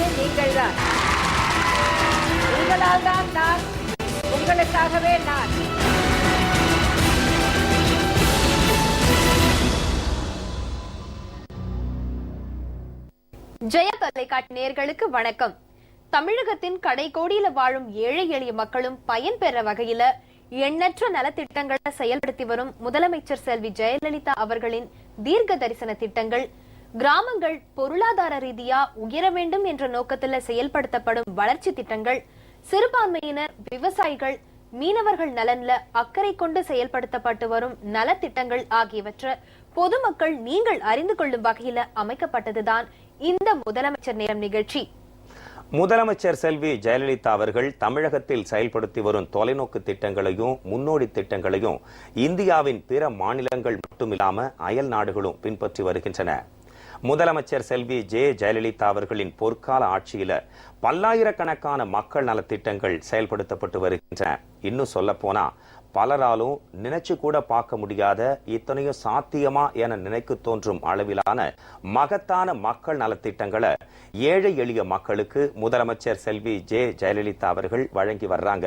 நீங்கள் தான். உங்களால் தான் நான், உங்களுக்காகவே நான். ஜெய தொலைக்காட்சி நேயர்களுக்கு வணக்கம். தமிழகத்தின் கடைக்கோடியில வாழும் ஏழை எளிய மக்களும் பயன்பெற வகையில எண்ணற்ற நலத்திட்டங்களை செயல்படுத்தி வரும் முதலமைச்சர் செல்வி ஜெயலலிதா அவர்களின் தீர்க்க தரிசன திட்டங்கள், கிராமங்கள் பொருளாதார ரீதியா உயர வேண்டும் என்ற நோக்கத்துல செயல்படுத்தப்படும் வளர்ச்சி திட்டங்கள், சிறுபான்மையினர், விவசாயிகள், மீனவர்கள் நலன்ல அக்கறை கொண்டு செயல்படுத்தப்பட்டு வரும் நலத்திட்டங்கள் ஆகியவற்றை பொதுமக்கள் நீங்கள் அறிந்து கொள்ளும் வகையில அமைக்கப்பட்டதுதான் இந்த முதலமைச்சர் நேரம் நிகழ்ச்சி. முதலமைச்சர் செல்வி ஜெயலலிதா அவர்கள் தமிழகத்தில் செயல்படுத்தி வரும் தொலைநோக்கு திட்டங்களையும் முன்னோடி திட்டங்களையும் இந்தியாவின் பிற மாநிலங்கள் மட்டுமில்லாம அயல் நாடுகளும் பின்பற்றி வருகின்றன. முதலமைச்சர் செல்வி ஜெயலலிதா அவர்களின் பொற்கால ஆட்சியில பல்லாயிரக்கணக்கான மக்கள் நலத்திட்டங்கள் செயல்படுத்தப்பட்டு வருகின்றன. இன்னும் சொல்ல போனா பலராலும் நினைச்சு கூட பார்க்க முடியாத இத்தனையும் சாத்தியமா என நினைக்கு தோன்றும் அளவிலான மகத்தான மக்கள் நலத்திட்டங்களை ஏழை எளிய மக்களுக்கு முதலமைச்சர் செல்வி ஜெயலலிதா அவர்கள் வழங்கி வர்றாங்க.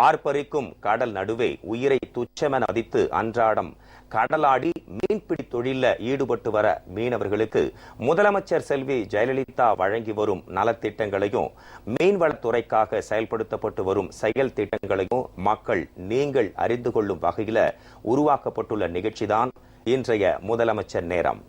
ஆர்ப்பரிக்கும் கடல் நடுவே உயிரை துச்சமென மதித்து அன்றாடம் கடலாடி மீன்பிடி தொழில ஈடுபட்டு வர மீனவர்களுக்கு முதலமைச்சர் செல்வி ஜெயலலிதா வழங்கி வரும் நலத்திட்டங்களையும் மீன்வளத்துறைக்காக செயல்படுத்தப்பட்டு வரும் செயல் திட்டங்களையும் மக்கள் நீங்கள் அறிந்து கொள்ளும் வகையில உருவாக்கப்பட்டுள்ள நிகழ்ச்சிதான் இன்றைய முதலமைச்சர் நேரம்.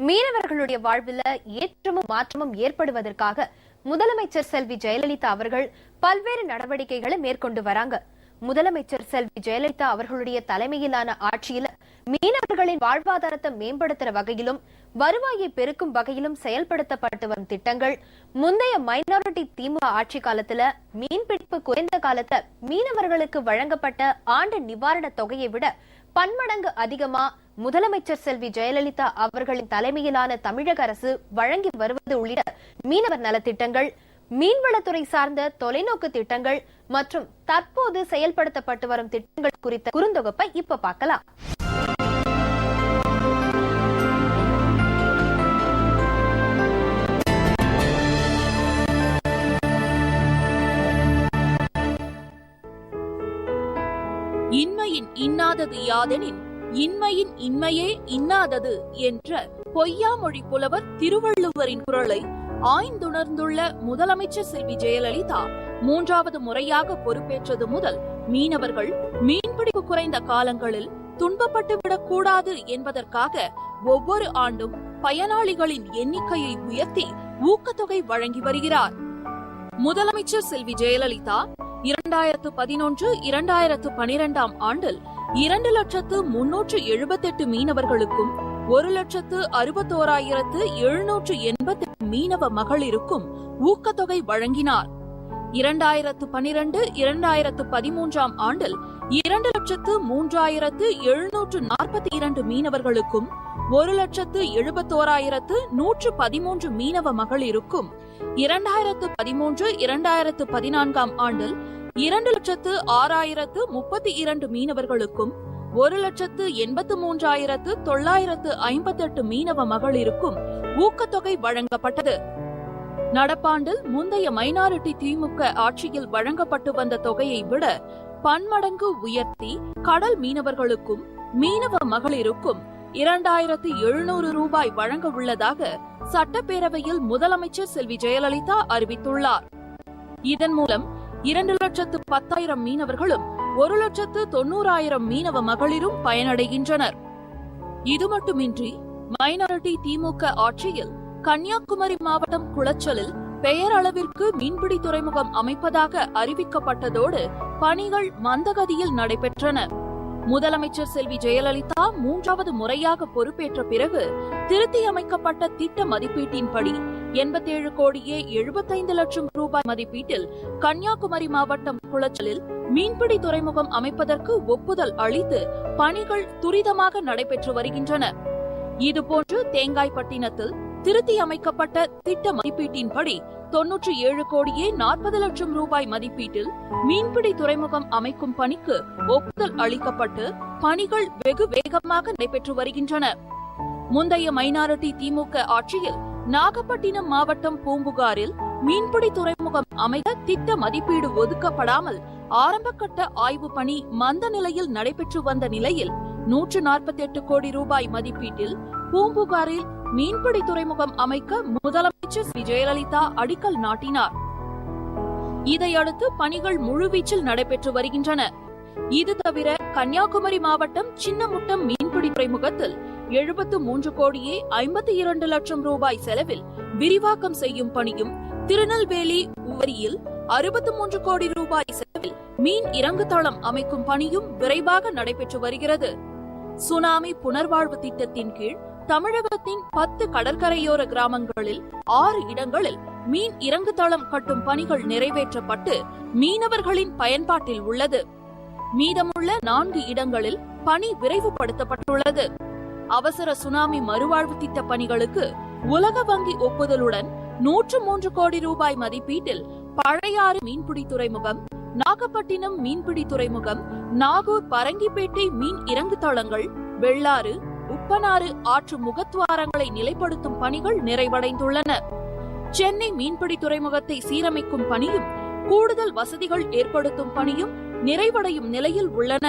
மீனவர்களுடைய வாழ்வில் ஏற்றமும் மாற்றமும் ஏற்படுவதற்காக முதலமைச்சர் செல்வி ஜெயலலிதா அவர்கள் பல்வேறு நடவடிக்கைகளை மேற்கொண்டு வராங்க. முதலமைச்சர் செல்வி ஜெயலலிதா அவர்களுடைய தலைமையிலான ஆட்சியில மீனவர்களின் வாழ்வாதாரத்தை மேம்படுத்துற வகையிலும் வருவாயை பெருக்கும் வகையிலும் செயல்படுத்தப்பட்டு வரும் திட்டங்கள், முந்தைய மைனாரிட்டி திமுக ஆட்சி காலத்துல மீன்பிடிப்பு குறைந்த காலத்தை மீனவர்களுக்கு வழங்கப்பட்ட ஆண்டு நிவாரண தொகையை விட பன்மடங்கு அதிகமா முதலமைச்சர் செல்வி ஜெயலலிதா அவர்களின் தலைமையிலான தமிழக அரசு வழங்கி வருவது உள்ளிட்ட மீனவர் நலத்திட்டங்கள், மீன்வளத்துறை சார்ந்த தொலைநோக்கு திட்டங்கள் மற்றும் தற்போது செயல்படுத்தப்பட்டு வரும் திட்டங்கள் குறித்த குறுந்தொகுப்பை இப்ப பார்க்கலாம். இன்மையின் இன்னாதது யாதெனின் இன்மையின் இன்மையே இன்னாதது என்ற பொய்யாமொழி புலவர் திருவள்ளுவரின் குரலை ஆய்ந்துணர்ந்துள்ள முதலமைச்சர் செல்வி ஜெயலலிதா 3வது முறையாக பொறுப்பேற்றது முதல் மீனவர்கள் மீன்பிடிப்பு குறைந்த காலங்களில் துன்பப்பட்டுவிடக் கூடாது என்பதற்காக ஒவ்வொரு ஆண்டும் பயனாளிகளின் எண்ணிக்கையை உயர்த்தி ஊக்கத்தொகை வழங்கி வருகிறார். முதலமைச்சர் செல்வி ஜெயலலிதா 2011-2012 ஆண்டில் 2,378 மீனவர்களுக்கும் 1,61,788 மீனவ மகளிருக்கும் ஊக்கத்தொகை வழங்கினார். 2012-2013 ஆண்டில் 2,03,742 மீனவர்களுக்கும் 1,71,113 மீனவ மகளிருக்கும் 2013-2014 ஆண்டில் 2,06,032 மீனவர்களுக்கும் 1,83,958 மீனவ மகளிருக்கும் ஊக்கத்தொகை வழங்கப்பட்டது. நடப்பாண்டில் முந்தைய மைனாரிட்டி திமுக ஆட்சியில் வழங்கப்பட்டு வந்த தொகையை விட பன்மடங்கு உயர்த்தி கடல் மீனவர்களுக்கும் மீனவ மகளிருக்கும் 2,700 ரூபாய் வழங்க உள்ளதாக சட்டப்பேரவையில் முதலமைச்சர் செல்வி ஜெயலலிதா அறிவித்துள்ளார். இதன் மூலம் 2,10,000 மீனவர்களும் 1,90,000 மீனவ மகளிரும் பயனடைகின்றனர். இது மட்டுமின்றி மைனாரிட்டி திமுக ஆட்சியில் கன்னியாகுமரி மாவட்டம் குளச்சலில் பெயரளவிற்கு மீன்பிடி துறைமுகம் அமைப்பதாக அறிவிக்கப்பட்டதோடு பணிகள் மந்தகதியில் நடைபெற்றன. முதலமைச்சர் செல்வி ஜெயலலிதா 3வது முறையாக பொறுப்பேற்ற பிறகு திருத்தி அமைக்கப்பட்ட திட்ட மதிப்பீட்டின்படி 87 கோடியே 75 லட்சம் ரூபாய் மதிப்பீட்டில் கன்னியாகுமரி மாவட்டம் குளச்சலில் மீன்பிடி துறைமுகம் அமைப்பதற்கு ஒப்புதல் அளித்து பணிகள் துரிதமாக நடைபெற்று வருகின்றன. இதுபோன்று தேங்காய்பட்டினத்தில் திருத்தி அமைக்கப்பட்ட திட்ட மதிப்பீட்டின்படி 97 கோடியே 40 லட்சம் ரூபாய் மதிப்பீட்டில் மீன்பிடி துறைமுகம் அமைக்கும் பணிக்கு ஒப்புதல் அளிக்கப்பட்டு பணிகள் வெகு வேகமாக நடைபெற்று வருகின்றன. முந்தைய மைனாரிட்டி திமுக ஆட்சியில் நாகப்பட்டினம் மாவட்டம் பூம்புகாரில் மீன்பிடி துறைமுகம் அமைக்க திட்ட மதிப்பீடு ஒதுக்கப்படாமல் ஆரம்பகட்ட ஆய்வு பணி மந்த நிலையில் நடைபெற்று வந்த நிலையில் 148 கோடி ரூபாய் மதிப்பீட்டில் பூம்புகாரில் மீன்பிடி துறைமுகம் அமைக்க முதலமைச்சர் ஜெயலலிதா அடிக்கல் நாட்டினார். இதையடுத்து பணிகள் முழுவீச்சில் நடைபெற்று வருகின்றன. இது தவிர கன்னியாகுமரி மாவட்டம் சின்னமுட்டம் மீன்பிடி துறைமுகத்தில் 73 கோடியே 52 லட்சம் ரூபாய் செலவில் விரிவாக்கம் செய்யும் பணியும், திருநெல்வேலி உவரியில் 63 கோடி ரூபாய் செலவில் மீன் இறங்கு தளம் அமைக்கும் பணியும் விரைவாக நடைபெற்று வருகிறது. சுனாமி புனர்வாழ்வு திட்டத்தின் கீழ் தமிழகத்தின் 10 கடற்கரையோர கிராமங்களில் 6 இடங்களில் மீன் இறங்கு தளம் கட்டும் பணிகள் நிறைவேற்றப்பட்டு மீனவர்களின் பயன்பாட்டில் உள்ளது. மீதமுள்ள 4 இடங்களில் பணி விரைவுபடுத்தப்பட்டுள்ளது. அவசர சுனாமி மறுவாழ்வு திட்ட பணிகளுக்கு உலக வங்கி ஒப்புதலுடன் 103 கோடி ரூபாய் மதிப்பீட்டில் பழையாறு மீன்பிடி துறைமுகம், நாகப்பட்டினம் மீன்பிடி துறைமுகம், நாகூர் பரங்கிப்பேட்டை மீன் இறங்கு தளங்கள், வெள்ளாறு, உப்பனாறு ஆற்று முகத்துவாரங்களை நிலைப்படுத்தும் பணிகள் நிறைவடைந்துள்ளன. சென்னை மீன்பிடி துறைமுகத்தை சீரமைக்கும் பணியும் கூடுதல் வசதிகள் ஏற்படுத்தும் பணியும் நிறைவடையும் நிலையில் உள்ளன.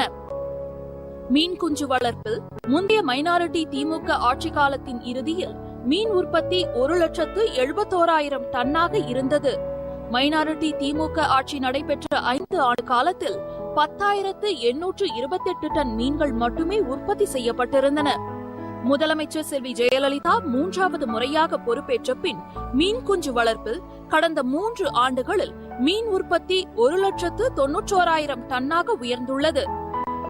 மீன் குஞ்சு வளர்ப்பில் முந்தைய மைனாரிட்டி திமுக ஆட்சி காலத்தின் இறுதியில் மீன் உற்பத்தி 1,71,000 டன்னாக இருந்தது. மைனாரிட்டி திமுக ஆட்சி நடைபெற்ற 5 ஆண்டு காலத்தில் 10,828 டன் மீன்கள் மட்டுமே உற்பத்தி செய்யப்பட்டிருந்தன. முதலமைச்சர் செல்வி ஜெயலலிதா 3வது முறையாக பொறுப்பேற்ற பின் மீன் குஞ்சு வளர்ப்பில் கடந்த 3 ஆண்டுகளில் மீன் உற்பத்தி 1,91,000 டன்னாக உயர்ந்துள்ளது.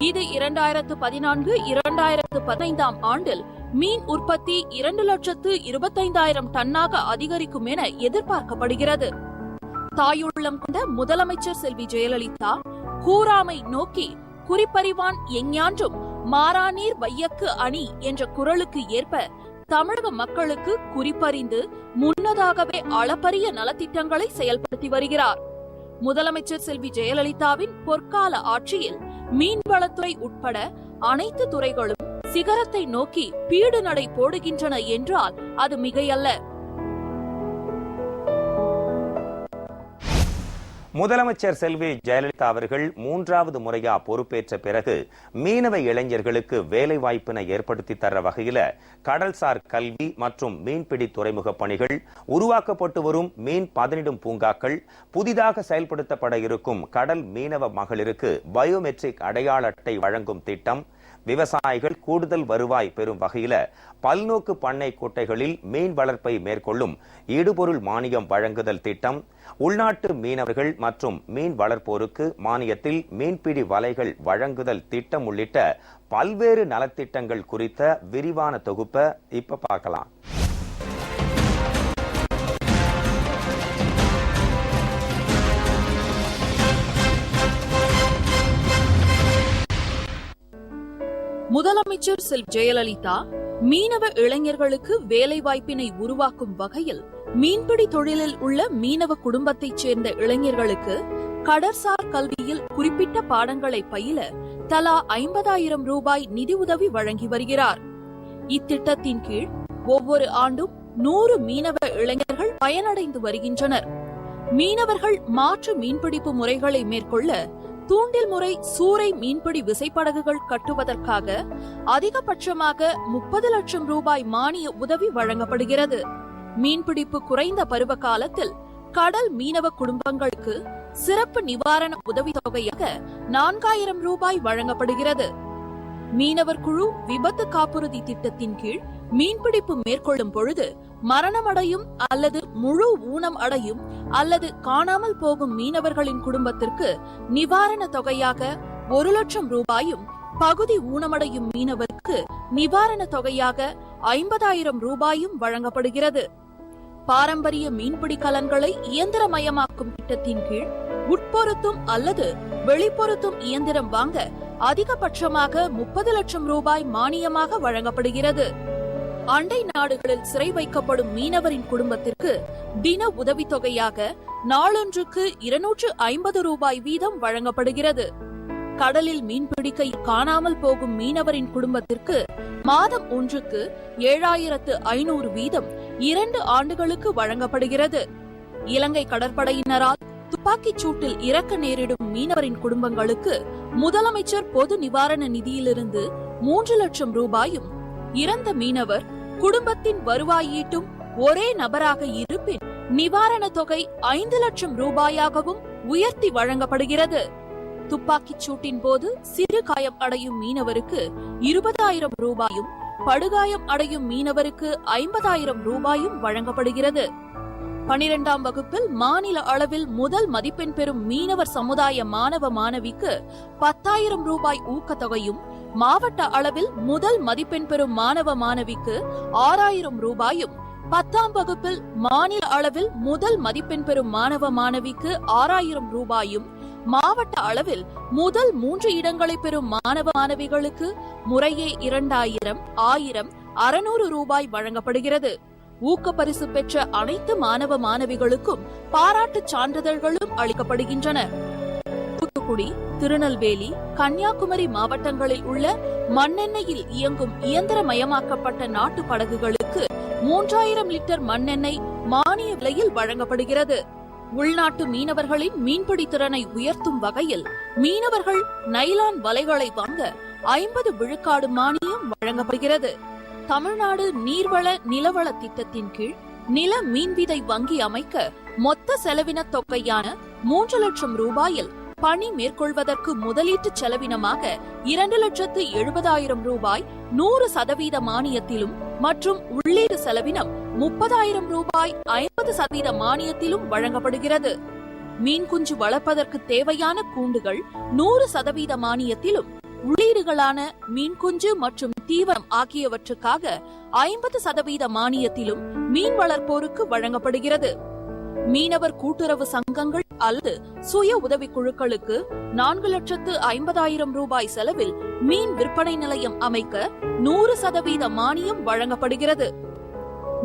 இது 2014-2015 ஆண்டில் மீன் உற்பத்தி 2,25,000 டன்னாக அதிகரிக்கும் என எதிர்பார்க்கப்படுகிறது. தாயுள்ளம் கொண்ட முதலமைச்சர் செல்வி ஜெயலலிதா கூறாமை நோக்கி குறிப்பறிவான் எஞ்ஞான்றும் மாறாநீர் வையக்கு அணி என்ற குரலுக்கு ஏற்ப தமிழக மக்களுக்கு குறிப்பறிந்து முன்னதாகவே அளப்பரிய நலத்திட்டங்களை செயல்படுத்தி வருகிறார். முதலமைச்சர் செல்வி ஜெயலலிதாவின் பொற்கால ஆட்சியில் மீன்வளத்துறை உட்பட அனைத்து துறைகளும் சிகரத்தை நோக்கி பீடு நடை போடுகின்றன என்றால் அது மிகையல்ல. முதலமைச்சர் செல்வி ஜெயலலிதா அவர்கள் 3வது முறையா பொறுப்பேற்ற பிறகு மீனவ இளைஞர்களுக்கு வேலை வாய்ப்பினை ஏற்படுத்தி தர வகையில கடல்சார் கல்வி மற்றும் மீன்பிடி துறைமுக பணிகள், உருவாக்கப்பட்டு வரும் மீன் பதனிடும் பூங்காக்கள், புதிதாக செயல்படுத்தப்பட இருக்கும் கடல் மீனவ மகளிருக்கு பயோமெட்ரிக் அடையாள அட்டை வழங்கும் திட்டம், விவசாயிகள் கூடுதல் வருவாய் பெறும் வகையில பல்நோக்கு பண்ணை குட்டைகளில் மீன் வளர்ப்பை மேற்கொள்ளும் இடுபொருள் மானியம் வழங்குதல் திட்டம், உள்நாட்டு மீனவர்கள் மற்றும் மீன் வளர்ப்போருக்கு மானியத்தில் மீன்பிடி வலைகள் வழங்குதல் திட்டம் உள்ளிட்ட பல்வேறு நலத்திட்டங்கள் குறித்த விரிவான தொகுப்பை இப்ப பார்க்கலாம். முதலமைச்சர் செல்வி ஜெயலலிதா மீனவ இளைஞர்களுக்கு வேலை வாய்ப்பினை உருவாக்கும் வகையில் மீன்பிடி தொழிலில் உள்ள மீனவ குடும்பத்தைச் சேர்ந்த இளைஞர்களுக்கு கடற்சார் கல்வியில் குறிப்பிட்ட பாடங்களை பயில தலா 50,000 ரூபாய் நிதி உதவி வழங்கி வருகிறார். இத்திட்டத்தின் கீழ் ஒவ்வொரு ஆண்டும் 100 மீனவ இளைஞர்கள் பயனடைந்து வருகின்றனர். மீனவர்கள் மாற்று மீன்பிடிப்பு முறைகளை மேற்கொள்ள தூண்டில் முறை சூறை மீன்பிடி விசைப்படகுகள் கட்டுவதற்காக அதிகபட்சமாக 30 லட்சம் ரூபாய் மானிய உதவி வழங்கப்படுகிறது. மீன்பிடிப்பு குறைந்த பருவ காலத்தில் கடல் மீனவ குடும்பங்களுக்கு சிறப்பு நிவாரண உதவித்தொகையாக 4,000 ரூபாய் வழங்கப்படுகிறது. மீனவர் குழு விபத்து காப்புறுதி திட்டத்தின் கீழ் மீன்பிடிப்பு மேற்கொள்ளும் பொழுது மரணமடையும் அல்லது முழு ஊனம் அடையும் அல்லது காணாமல் போகும் மீனவர்களின் குடும்பத்திற்கு நிவாரண தொகையாக 1 லட்சம் ரூபாயும், பகுதி ஊனமடையும் மீனவருக்கு நிவாரண தொகையாக 50,000 ரூபாயும் வழங்கப்படுகிறது. பாரம்பரிய மீன்பிடி கலன்களை இயந்திரமயமாக்கும் திட்டத்தின் கீழ் உட்பொருத்தும் அல்லது வெளிப்பொருத்தும் இயந்திரம் வாங்க அதிகபட்சமாக 30 லட்சம் ரூபாய் மானியமாக வழங்கப்படுகிறது. அண்டை நாடுகளில் சிறை வைக்கப்படும் மீனவரின் குடும்பத்திற்கு தின உதவித்தொகையாக நாளொன்றுக்கு 250 ரூபாய் வீதம் வழங்கப்படுகிறது. கடலில் மீன்பிடிக்க காணாமல் போகும் மீனவரின் குடும்பத்திற்கு மாதம் ஒன்றுக்கு 7500 வீதம் 2 ஆண்டுகளுக்கு வழங்கப்படுகிறது. இலங்கை கடற்படையினரால் துப்பாக்கிச் சூட்டில் இறக்க நேரிடும் மீனவரின் குடும்பங்களுக்கு முதலமைச்சர் பொது நிவாரண நிதியிலிருந்து 3 லட்சம் ரூபாயும், இறந்த மீனவர் குடும்பத்தின் வருவாய் ஈட்டும் ஒரே நபராக இருப்பின் நிவாரண தொகை 5 லட்சம் ரூபாயாகவும் உயர்த்தி வழங்கப்படுகிறது. துப்பாக்கிச் சூட்டின் போது சிறு காயம் அடையும் மீனவருக்கு 20,000 ரூபாயும், படுகாயம் அடையும் மீனவருக்கு 50,000 ரூபாயும் வழங்கப்படுகிறது. 12ஆம் வகுப்பில் மாநில அளவில் முதல் மதிப்பெண் பெறும் மீனவர் சமுதாய மாணவ மாணவிக்கு 10,000 ரூபாய் ஊக்கத்தொகையும், மாவட்ட அளவில் முதல் மதிப்பெண் பெறும் மாணவ மாணவிக்கு 6,000 ரூபாயும், 10ஆம் வகுப்பில் மாநில அளவில் முதல் மதிப்பெண் பெறும் மாணவ மாணவிக்கு 6,000 ரூபாயும், மாவட்ட அளவில் முதல் 3 இடங்களை பெறும் மாணவ மாணவிகளுக்கு முறையே 2,000, 1,000, 600 ரூபாய் வழங்கப்படுகிறது. ஊக்கப்பரிசு பெற்ற அனைத்து மாணவ மாணவிகளுக்கும் பாராட்டுச் சான்றிதழ்களும் அளிக்கப்படுகின்றன. தூத்துக்குடி, திருநெல்வேலி, கன்னியாகுமரி மாவட்டங்களில் உள்ள மண்ணெண்ணெயில் இயங்கும் இயந்திரமயமாக்கப்பட்ட நாட்டு படகுகளுக்கு 3000 லிட்டர் மண்ணெண்ணெய் மானிய விலையில் வழங்கப்படுகிறது. உள்நாட்டு மீனவர்களின் மீன்பிடி திறனை உயர்த்தும் வகையில் மீனவர்கள் நைலான் வலைகளை வாங்க 50 விழுக்காடு மானியம் வழங்கப்படுகிறது. தமிழ்நாடு நீர்வள நிலவள திட்டத்தின் கீழ் நில மீன்விதை வங்கி அமைக்க மொத்த செலவின தொகையான 3 லட்சம் ரூபாயில் பணி மேற்கொள்வதற்கு முதலீட்டு செலவினமாக 2,70,000 ரூபாய் 100% மானியத்திலும் மற்றும் உள்ளீடு செலவினம் 30,000 ரூபாய் 50% மானியத்திலும் வழங்கப்படுகிறது. மீன் குஞ்சு வளர்ப்பதற்கு தேவையான கூண்டுகள் 100% மானியத்திலும், உள்ளீடுகளான மீன் குஞ்சு மற்றும் தீவனம் ஆகியவற்றுக்காக 50% மானியத்திலும் மீன் வளர்ப்போருக்கு வழங்கப்படுகிறது. மீனவர் கூட்டுறவு சங்கங்கள் அல்லது சுய உதவி குழுக்களுக்கு 4,50,000 ரூபாய் செலவில் மீன் விற்பனை நிலையம் அமைக்க 100% மானியம் வழங்கப்படுகிறது.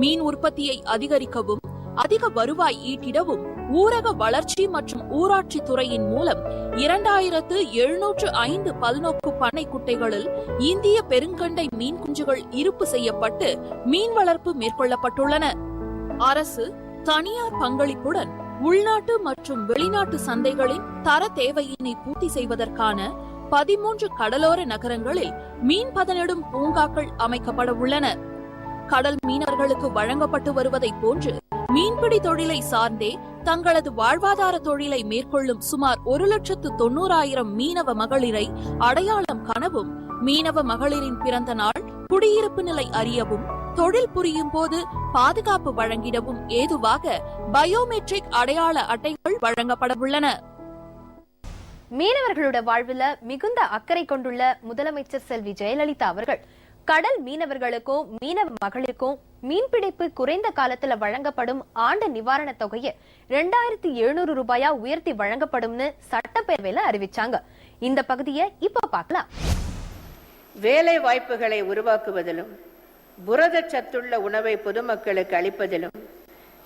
மீன் உற்பத்தியை அதிகரிக்கவும் அதிக வருவாய் ஈட்டிடவும் ஊரக வளர்ச்சி மற்றும் ஊராட்சி துறையின் மூலம் 2,705 பல்நோக்கு பண்ணை குட்டைகளில் இந்திய பெருங்கண்டை மீன் குஞ்சுகள் இருப்பு செய்யப்பட்டு மீன் வளர்ப்பு மேற்கொள்ளப்பட்டுள்ளன. அரசு தனியார் பங்களிப்புடன் உள்நாட்டு மற்றும் வெளிநாட்டு சந்தைகளின் தர தேவையினை பூர்த்தி செய்வதற்கான 13 கடலோர நகரங்களில் மீன் பதனிடும் பூங்காக்கள் அமைக்கப்பட உள்ளன. கடல் மீனவர்களுக்கு வழங்கப்பட்டு வருவதை போன்று மீன்பிடி தொழிலை சார்ந்தே தங்களது வாழ்வாதார தொழிலை மேற்கொள்ளும் சுமார் 1,90,000 மீனவ மகளிரை அடையாளம் காணவும், மீனவ மகளிரின் பிறந்த நாள், குடியிருப்பு நிலை அறியவும், தொழில் புரியும் போது பாதுகாப்பு வழங்கிடவும் ஏதுவாக பயோமெட்ரிக் அடையாள அட்டைகள் வழங்கப்பட உள்ளன. மீனவர்களோட வாழ்வில் மிகுந்த அக்கறை கொண்டுள்ள முதலமைச்சர் செல்வி ஜெயலலிதா அவர்கள் கடல் மீனவர்களுக்கும் மீனவ மகளிருக்கும் மீன்பிடிப்பு குறைந்த காலத்துல வழங்கப்படும் ஆண்டு நிவாரண தொகையை 2,700 ரூபாயா உயர்த்தி வழங்கப்படும்னு சட்டப்பேரவையில அறிவிச்சாங்க. இந்த பகுதியை இப்ப பார்க்கலாம். வேலை வாய்ப்புகளை உருவாக்குவதிலும் புரதச்சத்துள்ள உணவை பொதுமக்களுக்கு அளிப்பதிலும்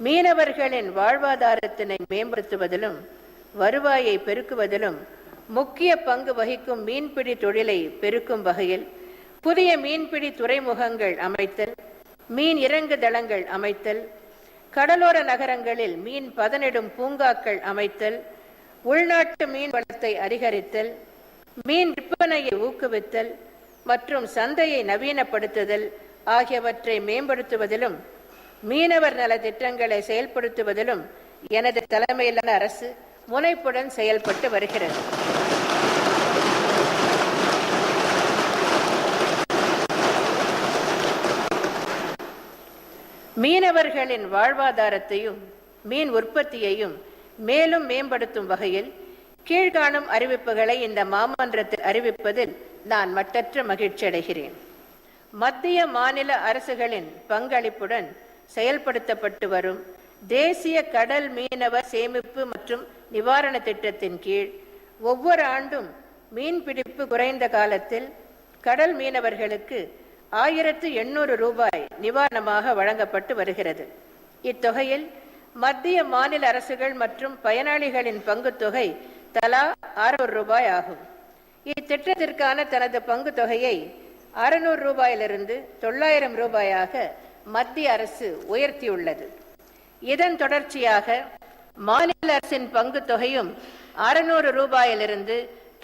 மீனவர்களின் வாழ்வாதாரத்தினை மேம்படுத்துவதிலும் வருவாயை பெருக்குவதிலும் முக்கிய பங்கு வகிக்கும் மீன்பிடி தொழிலை பெருக்கும் வகையில் புதிய மீன்பிடி துறைமுகங்கள் அமைத்தல், மீன் இறங்கு தளங்கள் அமைத்தல், கடலோர நகரங்களில் மீன் பதனிடும் பூங்காக்கள் அமைத்தல், உள்நாட்டு மீன் வளத்தை அதிகரித்தல், மீன் விற்பனையை ஊக்குவித்தல் மற்றும் சந்தையை நவீனப்படுத்துதல் ஆகியவற்றை மேம்படுத்துவதிலும் மீனவர் நல திட்டங்களை செயல்படுத்துவதிலும் எனது தலைமையிலான அரசு முனைப்புடன் செயல்பட்டு வருகிறது. மீனவர்களின் வாழ்வாதாரத்தையும் மீன் உற்பத்தியையும் மேலும் மேம்படுத்தும் வகையில் கீழ்காணும் அறிவிப்புகளை இந்த மாமன்றத்தில் அறிவிப்பதில் நான் மட்டற்ற மகிழ்ச்சி அடைகிறேன். மத்திய மாநில அரசுகளின் பங்களிப்புடன் செயல்படுத்தப்பட்டு வரும் தேசிய கடல் மீனவ சேமிப்பு மற்றும் நிவாரண திட்டத்தின் கீழ் ஒவ்வொரு ஆண்டும் மீன்பிடிப்பு குறைந்த காலத்தில் கடல் மீனவர்களுக்கு 1800 ரூபாய் நிவாரணமாக வழங்கப்பட்டு வருகிறது. இத்தொகையில் மத்திய மாநில அரசுகள் மற்றும் பயனாளிகளின் பங்குத்தொகை தலா 600 ரூபாய் ஆகும். இத்திட்டத்திற்கான தனது பங்கு தொகையை 600 ரூபாயிலிருந்து 900 ரூபாயாக மத்திய அரசு உயர்த்தியுள்ளது. இதன் தொடர்ச்சியாக மாநில அரசின் பங்கு தொகையும் 600 ரூபாயிலிருந்து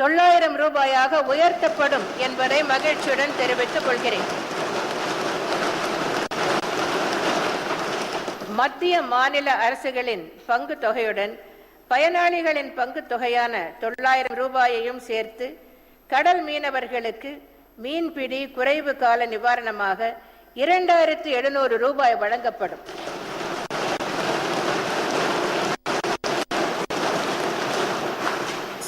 900 ரூபாயாக உயர்த்தப்படும் என்பதை மகிழ்ச்சியுடன் தெரிவித்துக் கொள்கிறேன். மத்திய மாநில அரசுகளின் பங்கு தொகையுடன் பயனாளிகளின் பங்கு தொகையான 900 ரூபாயையும் சேர்த்து கடல் மீனவர்களுக்கு மீன்பிடி குறைவு கால நிவாரணமாக 2700 ரூபாய் வழங்கப்படும்.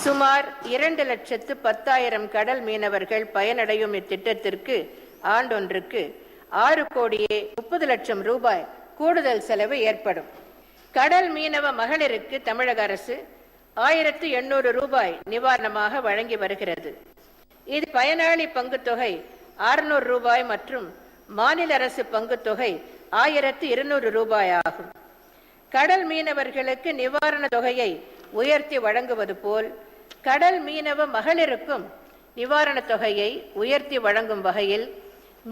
சுமார் 2,10,000 கடல் மீனவர்கள் பயனடையும் இத்திட்டத்திற்கு ஆண்டொன்றுக்கு 6,30,00,000 ரூபாய் கூடுதல் செலவு ஏற்படும். கடல் மீனவ மகளிருக்கு தமிழக அரசு 1800 ரூபாய் நிவாரணமாக வழங்கி வருகிறது. இது பயனாளி பங்குத்தொகை 600 ரூபாய் மற்றும் மாநில அரசு பங்குத்தொகை 1200 ரூபாய் ஆகும். கடல் மீனவர்களுக்கு நிவாரண தொகையை உயர்த்தி வழங்குவது போல் கடல் மீனவ மகளிருக்கும் நிவாரண தொகையை உயர்த்தி வழங்கும் வகையில்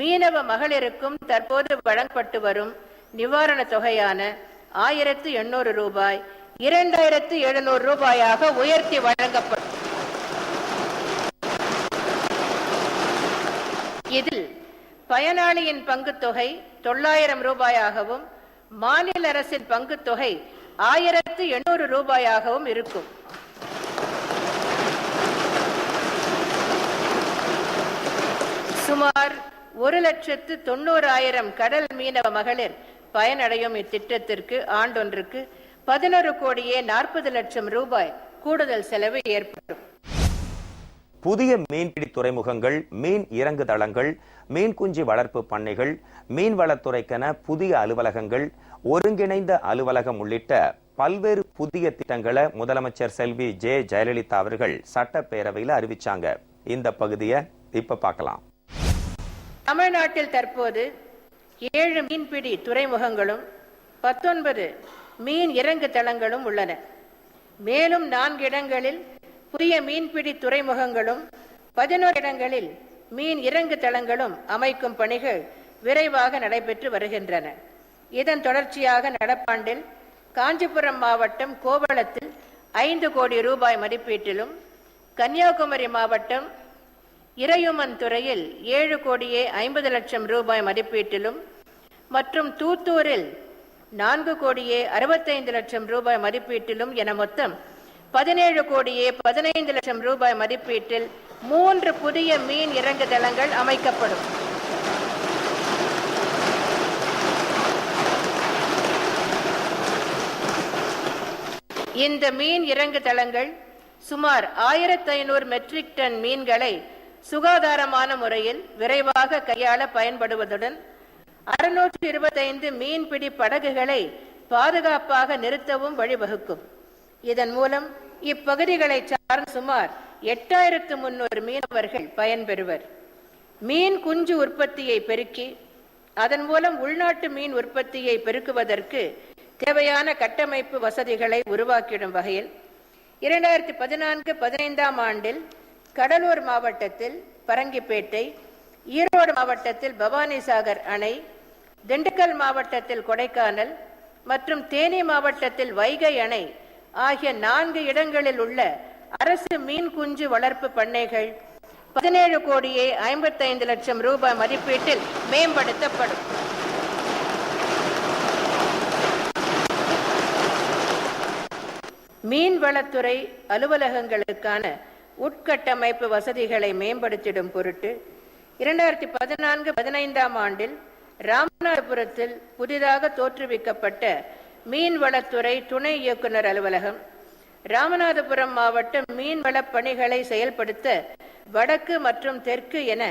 மீனவ மகளிருக்கும் தற்போது வழங்கப்பட்டு வரும் நிவாரண தொகையான 1800 ரூபாய் 2700 ரூபாயாக உயர்த்தி வழங்கப்படும். இதில் பயனாளியின் பங்குத்தொகை 900 ரூபாயாகவும் மாநில அரசின் பங்குத்தொகை 1800 ரூபாயாகவும் இருக்கும். சுமார் 1,90,000 கடல் மீனவ மகளிர் பயனடையும் இத்திட்டத்திற்கு ஆண்டொன்றுக்கு 11,40,00,000 ரூபாய் கூடுதல் செலவு ஏற்படும். புதிய மீன்பிடி துறைமுகங்கள், மீன் இறங்கு தளங்கள், மீன் குஞ்சு வளர்ப்பு பண்ணைகள், மீன்வளத்துறைக்கென புதிய அலுவலகங்கள், ஒருங்கிணைந்த அலுவலகம் உள்ளிட்ட பல்வேறு புதிய திட்டங்களை முதலமைச்சர் செல்வி ஜெயலலிதா அவர்கள் சட்டப்பேரவையில் அறிவிச்சாங்க. இந்த பகுதியை இப்ப பார்க்கலாம். தமிழ்நாட்டில் தற்போது 7 மீன்பிடி துறைமுகங்களும் 19 மீன் இறங்கு தளங்களும் உள்ளன. மேலும் 4 இடங்களில் புதிய மீன்பிடி துறைமுகங்களும் 11 இடங்களில் மீன் இறங்கு தளங்களும் அமைக்கும் பணிகள் விரைவாக நடைபெற்று வருகின்றன. இதன் தொடர்ச்சியாக நடப்பாண்டில் காஞ்சிபுரம் மாவட்டம் கோவளத்தில் 5 கோடி ரூபாய் மதிப்பீட்டிலும், கன்னியாகுமரி மாவட்டம் இறையுமன் துறையில் 7,50,00,000 ரூபாய் மதிப்பீட்டிலும் மற்றும் தூத்தூரில் 4,65,00,000 ரூபாய் மதிப்பீட்டிலும் என மொத்தம் 17,15,00,000 ரூபாய் மதிப்பீட்டில் 3 புதிய மீன் இறங்கு தளங்கள் அமைக்கப்படும். இந்த மீன் இறங்கு தளங்கள் சுமார் 1500 மெட்ரிக் டன் மீன்களை சுகாதாரமான முறையில் விரைவாக கையாள பயன்படுவதுடன் 625 மீன்பிடி படகுகளை பாதுகாப்பாக நிறுத்தவும் வழிவகுக்கும். இதன் மூலம் இப்பகுதிகளை சார்ந்த சுமார் 8,300 மீனவர்கள் பயன்பெறுவர். மீன் குஞ்சு உற்பத்தியை பெருக்கி அதன் மூலம் உள்நாட்டு மீன் உற்பத்தியை பெருக்குவதற்கு தேவையான கட்டமைப்பு வசதிகளை உருவாக்கிடும் வகையில் 2014-15 ஆண்டில் கடலூர் மாவட்டத்தில் பரங்கிப்பேட்டை, ஈரோடு மாவட்டத்தில் பவானிசாகர் அணை, திண்டுக்கல் மாவட்டத்தில் கொடைக்கானல் மற்றும் தேனி மாவட்டத்தில் வைகை அணை ஆகிய 4 இடங்களில் உள்ள அரசு மீன் குஞ்சு வளர்ப்பு பண்ணைகள் 17,55,00,000 ரூபாய் மதிப்பீட்டில் மேம்படுத்தப்படும். மீன்வளத்துறை அலுவலகங்களுக்கான உட்கட்டமைப்பு வசதிகளை மேம்படுத்திடும் பொருட்டு 2014-15 ஆண்டில் ராமநாதபுரத்தில் புதிதாக தோற்றுவிக்கப்பட்ட மீன்வளத்துறை துணை இயக்குனர் அலுவலகம், ராமநாதபுரம் மாவட்ட மீன்வளப் பணிகளை செயல்படுத்த வடக்கு மற்றும் தெற்கு என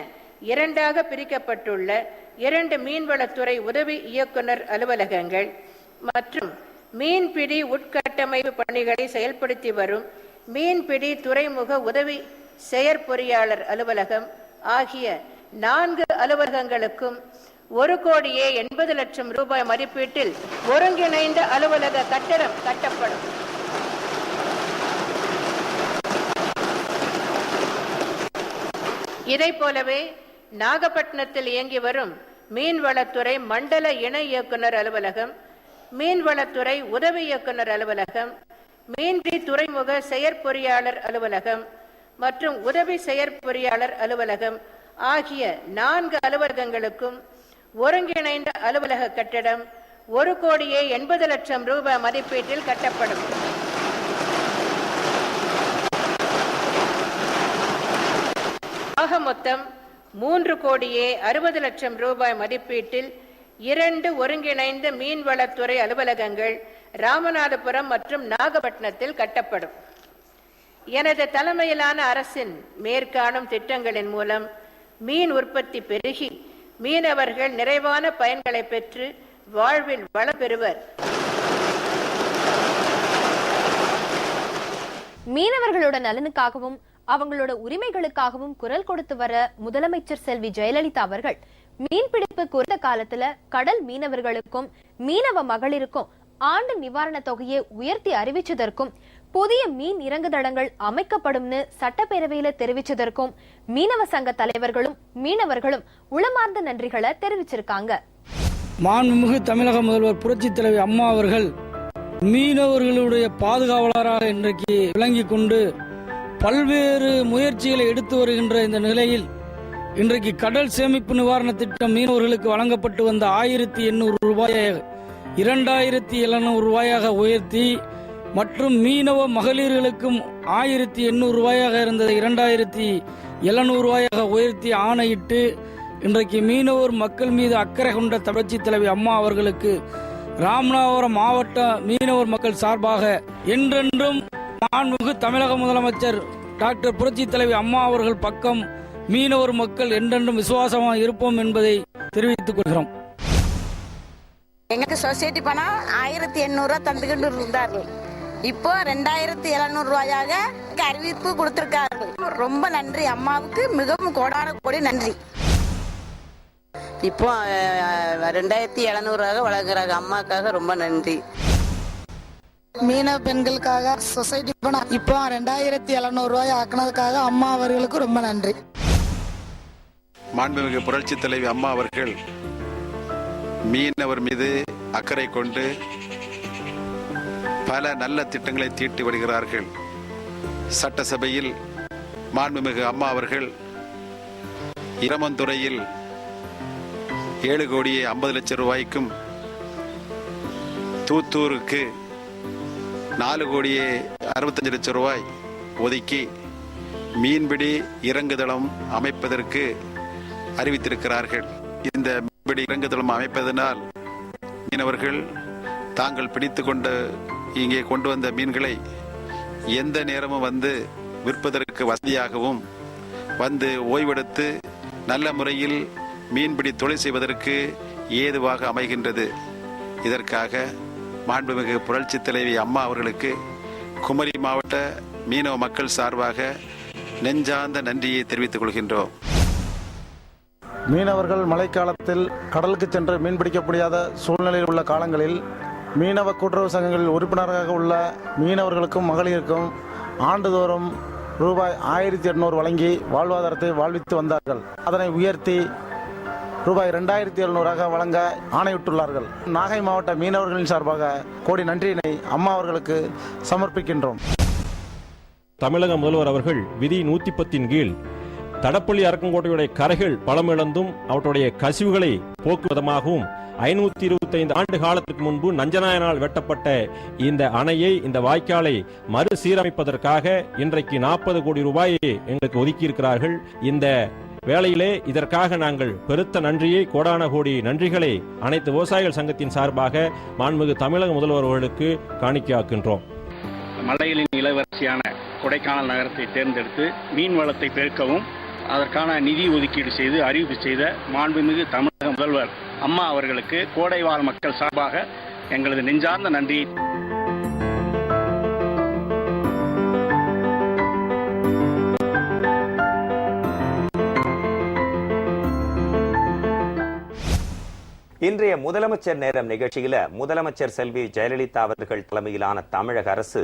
2ஆக பிரிக்கப்பட்டுள்ள 2 மீன்வளத்துறை உதவி இயக்குனர் அலுவலகங்கள் மற்றும் மீன்பிடி உட்கட்டமைப்பு பணிகளை செயல்படுத்தி வரும் மீன்பிடி துறைமுக உதவி செயற்பொறியாளர் அலுவலகம் ஆகிய 4 அலுவலகங்களுக்கும் 1,80,00,000 ரூபாய் மதிப்பீட்டில் ஒருங்கிணைந்த அலுவலக கட்டடம் கட்டப்படும். இதைப் போலவே நாகப்பட்டினத்தில் இயங்கி வரும் மீன்வளத்துறை மண்டல இணை இயக்குனர் அலுவலகம், மீன்வளத்துறை உதவி இயக்குனர் அலுவலகம், மீன்பிடி துறைமுக செயற்பொறியாளர் அலுவலகம் மற்றும் உதவி செயற்பொறியாளர் அலுவலகம் ஆகிய 4 அலுவலகங்களுக்கும் ஒருங்கிணைந்த அலுவலக கட்டடம் 1,80,00,000 ரூபாய் மதிப்பீட்டில் கட்டப்படும். ஆக மொத்தம் 3,60,00,000 ரூபாய் மதிப்பீட்டில் 2 ஒருங்கிணைந்த மீன்வளத்துறை அலுவலகங்கள் ராமநாதபுரம் மற்றும் நாகப்பட்டினத்தில் கட்டப்படும். எனது தலைமையிலான அரசின் மேற்காணும் திட்டங்களின் மூலம் மீன் உற்பத்தி பெருகி மீனவர்கள் நிறைவான பயன்களை பெற்று வாழ்வில் வளம் பெறுவர். மீனவர்களோட நலனுக்காகவும் அவங்களோட உரிமைகளுக்காகவும் குரல் கொடுத்து வர முதலமைச்சர் செல்வி ஜெயலலிதா அவர்கள் மீன்பிடிப்பு குறைந்த காலத்துல கடல் மீனவர்களுக்கும் மீனவ மகளிருக்கும் ஆண்டு நிவாரண தொகையை உயர்த்தி அறிவிச்சதற்கும் புதிய மீன் இறங்குதளங்கள் அமைக்கப்படும்னு சட்டப்பேரவையில தெரிவிச்சதற்கும் மீனவ சங்க தலைவர்களும் மீனவர்களும் உளமார்ந்த நன்றிகளை தெரிவிச்சிருக்காங்க. மாண்புமிகு தமிழக முதல்வர் புரட்சி தலைவி அம்மா அவர்கள் மீனவர்களுடைய பாதுகாவலராக இன்றைக்கு விளங்கிக் கொண்டு பல்வேறு முயற்சிகளை எடுத்து வருகின்ற இந்த நிலையில் இன்றைக்கு கடல் சேமிப்பு நிவாரண திட்டம் மீனவர்களுக்கு வழங்கப்பட்டு வந்த 1,800 ரூபாயை 2,700 ரூபாயாக உயர்த்தி மற்றும் மீனவ மகளிர்களுக்கும் 1,800 ரூபாயாக இருந்ததை 2,700 ரூபாயாக உயர்த்தி ஆணையிட்டு இன்றைக்கு மீனவர் மக்கள் மீது அக்கறை கொண்ட புரட்சி தலைவி அம்மா அவர்களுக்கு ராமநாதபுரம் மாவட்ட மீனவர் மக்கள் சார்பாக என்றென்றும் மாண்புமிகு தமிழக முதலமைச்சர் டாக்டர் புரட்சி தலைவி அம்மா அவர்கள் பக்கம் மீனவர் மக்கள் என்றென்றும் விசுவாசமாக இருப்போம் என்பதை தெரிவித்துக் கொள்கிறோம். எங்களுக்கு சொசைட்டி பணம் 1,800 ரூபாய் தந்துகிட்டு இருந்தார்கள். இப்போ 2,700 ரூபாயாக அறிவிப்பு கொடுத்திருக்கார்கள். ரொம்ப நன்றி அம்மாவுக்கு, மிகவும் கோடான கோடி நன்றி. இப்போ 2,700 ரூபாய் வழங்குறாங்க. அம்மாக்காக ரொம்ப நன்றி. மீனவ பெண்களுக்காக சொசைட்டி பணம் இப்போ 2,700 ரூபாய் ஆக்கினதுக்காக அம்மா அவர்களுக்கு ரொம்ப நன்றி. மாண்புமிகு புரட்சி தலைவி அம்மா அவர்கள் மீனவர் மீது அக்கறை கொண்டு பல நல்ல திட்டங்களை தீட்டி வருகிறார்கள். சட்டசபையில் மாண்புமிகு அம்மா அவர்கள் இரமந்துறையில் 7,50,00,000 ரூபாய்க்கும் தூத்தூருக்கு 4,65,00,000 ரூபாய் ஒதுக்கி மீன்பிடி இறங்குதளம் அமைப்பதற்கு அறிவித்திருக்கிறார்கள். இந்த மீன்பிடி இறங்குதளம் அமைப்பதனால் மீனவர்கள் தாங்கள் பிடித்து கொண்டு இங்கே கொண்டு வந்த மீன்களை எந்த நேரமும் வந்து விற்பதற்கு வசதியாகவும் வந்து ஓய்வெடுத்து நல்ல முறையில் மீன்பிடி தொழில் செய்வதற்கு ஏதுவாக அமைகின்றது. இதற்காக மாண்புமிகு புரட்சி தலைவி அம்மா அவர்களுக்கு குமரி மாவட்ட மீனவ மக்கள் சார்பாக நெஞ்சார்ந்த நன்றியை தெரிவித்துக் கொள்கின்றோம். மீனவர்கள் மழைக்காலத்தில் கடலுக்கு சென்று மீன்பிடிக்க முடியாத சூழ்நிலையில் உள்ள காலங்களில் மீனவ கூட்டுறவு சங்கங்களில் உறுப்பினராக உள்ள மீனவர்களுக்கும் மகளிருக்கும் ஆண்டுதோறும் ரூபாய் 1,800 வழங்கி வாழ்வாதாரத்தை வாழ்வித்து வந்தார்கள். அதனை உயர்த்தி ரூபாய் 2,700 வழங்க ஆணையிட்டுள்ளார்கள். நாகை மாவட்ட மீனவர்களின் சார்பாக கோடி நன்றியினை அம்மா அவர்களுக்கு சமர்ப்பிக்கின்றோம். தமிழக முதல்வர் அவர்கள் விதி 110 கீழ் தடப்பள்ளி அரக்கங்கோட்டையுடைய கரைகள் பலமிழந்தும் அவற்றுடைய கசிவுகளை போக்கும் விதமாகவும் 525 ஆண்டு காலத்திற்கு முன்பு நஞ்சனாயனால் வெட்டப்பட்ட இந்த அணையை, இந்த வாய்க்காலை மறுசீரமைப்பதற்காக இன்றைக்கு 40 கோடி ரூபாயை எங்களுக்கு ஒதுக்கி இருக்கிறார்கள். இந்த வேளையிலே இதற்காக நாங்கள் பெருத்த நன்றியை, கோடான கோடி நன்றிகளை அனைத்து விவசாயிகள் சங்கத்தின் சார்பாக மாண்புமிகு தமிழக முதல்வர் அவர்களுக்கு காணிக்கையாக்கின்றோம். மலைகளின் இளவரசியான கொடைக்கானல் நகரத்தை தேர்ந்தெடுத்து மீன் வளத்தை பெருக்கவும் அதற்கான நிதி ஒதுக்கீடு செய்து அறிவிப்பு செய்த மாண்புமிகு தமிழக முதல்வர் அம்மா அவர்களுக்கு கோடைவாழ் மக்கள் சார்பாக எங்களது நெஞ்சார்ந்த நன்றியை இன்றைய முதலமைச்சர் நேரம் நிகழ்ச்சியில முதலமைச்சர் செல்வி ஜெயலலிதா அவர்கள் தலைமையிலான தமிழக அரசு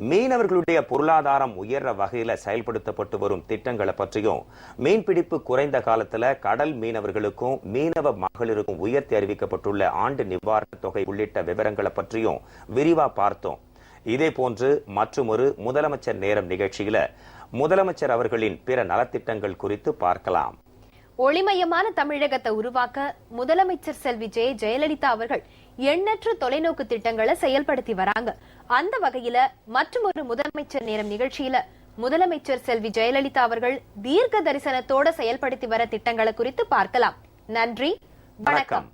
மீனவர்களுடைய பொருளாதாரம் உயர்ற வகையில செயல்படுத்தப்பட்டு வரும் திட்டங்களை பற்றியும் மீன்பிடிப்பு குறைந்த காலத்துல கடல் மீனவர்களுக்கும் மீனவ மகளிருக்கும் உயர்த்தி அறிவிக்கப்பட்டுள்ள ஆண்டு நிவாரண தொகை உள்ளிட்ட விவரங்களை பற்றியும் விரிவா பார்த்தோம். இதே போன்று மற்றுமொரு முதலமைச்சர் நேரம் நிகழ்ச்சியில முதலமைச்சர் அவர்களின் பிற நலத்திட்டங்கள் குறித்து பார்க்கலாம். ஒளிமயமான தமிழகத்தை உருவாக்க முதலமைச்சர் செல்வி ஜெயலலிதா அவர்கள் எண்ணற்ற தொலைநோக்கு திட்டங்களை செயல்படுத்தி வராங்க. அந்த வகையில மற்றொரு முதலமைச்சர் நேரம் நிகழ்ச்சியில முதலமைச்சர் செல்வி ஜெயலலிதா அவர்கள் தீர்க்க தரிசனத்தோட செயல்படுத்தி வர திட்டங்களை குறித்து பார்க்கலாம். நன்றி, வணக்கம்.